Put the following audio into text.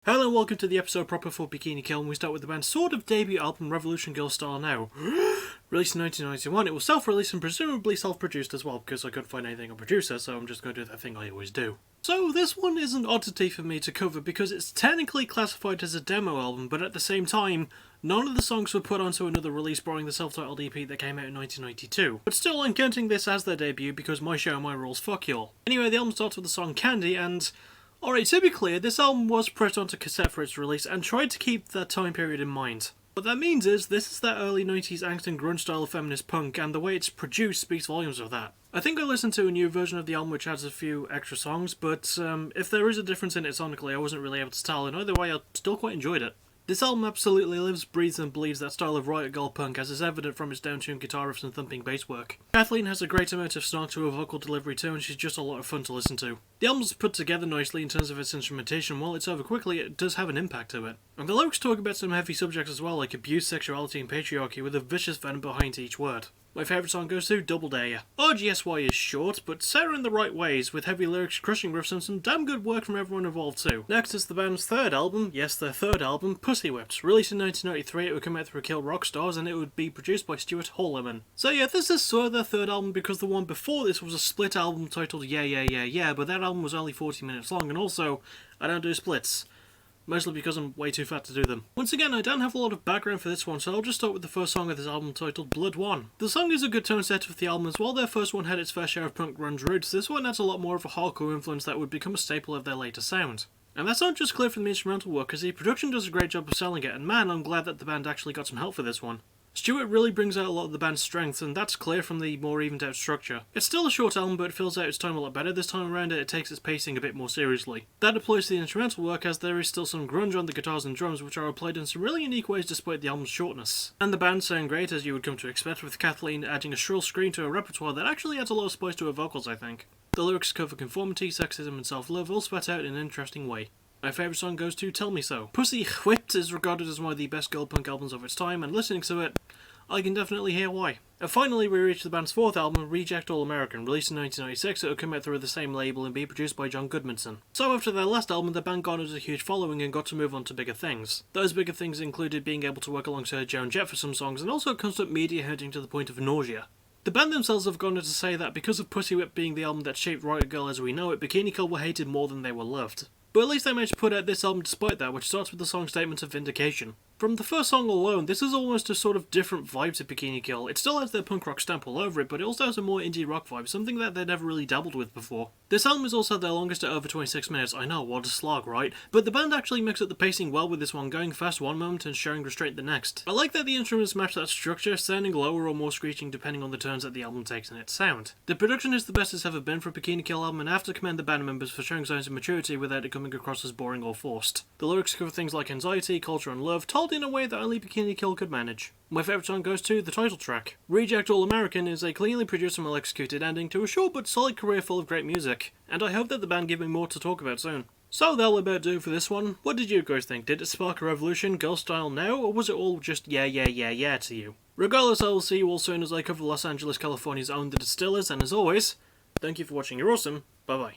Hello and welcome to the episode proper for Bikini Kill, and we start with the band's sort of debut album, Revolution Girl Style Now. Released in 1991, it was self-released and presumably self-produced as well, because I couldn't find anything on producer, so I'm just going to do that thing I always do. So this one is an oddity for me to cover because it's technically classified as a demo album, but at the same time, none of the songs were put onto another release borrowing the self-titled EP that came out in 1992. But still, I'm counting this as their debut because my show, my rules, fuck y'all. Anyway, the album starts with the song Candy, and alright, to be clear, this album was pressed onto cassette for its release and tried to keep that time period in mind. What that means is, this is that early 90s angst and grunge style of feminist punk, and the way it's produced speaks volumes of that. I think I listened to a new version of the album which adds a few extra songs, but if there is a difference in it sonically, I wasn't really able to tell, and either way I still quite enjoyed it. This album absolutely lives, breathes and bleeds that style of riot girl punk, as is evident from its down-tuned guitar riffs and thumping bass work. Kathleen has a great amount of snark to her vocal delivery too, and she's just a lot of fun to listen to. The album's put together nicely in terms of its instrumentation. While it's over quickly, it does have an impact to it. And the lyrics talk about some heavy subjects as well, like abuse, sexuality and patriarchy, with a vicious venom behind each word. My favourite song goes to Double Dare Ya. RGSY is short, but set in the right ways, with heavy lyrics, crushing riffs, and some damn good work from everyone involved too. Next is the band's third album, yes, their third album, Pussy Whipped. Released in 1993, it would come out through Kill Rock Stars, and it would be produced by Stuart Hallerman. So yeah, this is sort of their third album because the one before this was a split album titled Yeah Yeah Yeah Yeah, but that album was only 40 minutes long, and also, I don't do splits. Mostly because I'm way too fat to do them. Once again, I don't have a lot of background for this one, so I'll just start with the first song of this album titled Blood One. The song is a good tone setter for the album, as while their first one had its fair share of punk grunge roots, this one has a lot more of a hardcore influence that would become a staple of their later sound. And that's not just clear from the instrumental work, as the production does a great job of selling it, and man, I'm glad that the band actually got some help for this one. Stuart really brings out a lot of the band's strengths, and that's clear from the more evened out structure. It's still a short album, but it fills out its time a lot better. This time around it takes its pacing a bit more seriously. That applies to the instrumental work, as there is still some grunge on the guitars and drums, which are applied in some really unique ways despite the album's shortness. And the band sound great, as you would come to expect, with Kathleen adding a shrill scream to her repertoire that actually adds a lot of spice to her vocals, I think. The lyrics cover conformity, sexism and self-love, all spat out in an interesting way. My favourite song goes to Tell Me So. Pussy Whipped is regarded as one of the best girl punk albums of its time, and listening to it, I can definitely hear why. And finally we reach the band's fourth album, Reject All American. Released in 1996, it would come out through the same label and be produced by John Goodmanson. So after their last album, the band garnered a huge following and got to move on to bigger things. Those bigger things included being able to work alongside Joan Jett for some songs, and also constant media hunting to the point of nausea. The band themselves have gone on to say that because of Pussy Whip being the album that shaped Riot Girl as we know it, Bikini Kill were hated more than they were loved. But at least they managed to put out this album despite that, which starts with the song Statement of Vindication. From the first song alone, this is almost a sort of different vibe to Bikini Kill. It still has their punk rock stamp all over it, but it also has a more indie rock vibe, something that they'd never really dabbled with before. This album is also their longest at over 26 minutes. I know, what a slog, right? But the band actually mixed up the pacing well with this one, going fast one moment and showing restraint the next. I like that the instruments match that structure, sounding lower or more screeching depending on the turns that the album takes in its sound. The production is the best it's ever been for a Bikini Kill album, and I have to commend the band members for showing signs of maturity without it coming across as boring or forced. The lyrics cover things like anxiety, culture and love, told in a way that only Bikini Kill could manage. My favourite song goes to the title track. Reject All American is a cleanly produced and well executed ending to a short but solid career full of great music, and I hope that the band give me more to talk about soon. So that'll about do for this one. What did you guys think? Did it spark a revolution, girl style now, or was it all just yeah yeah yeah yeah to you? Regardless, I will see you all soon as I cover Los Angeles, California's own The Distillers, and as always, thank you for watching, you're awesome, bye bye.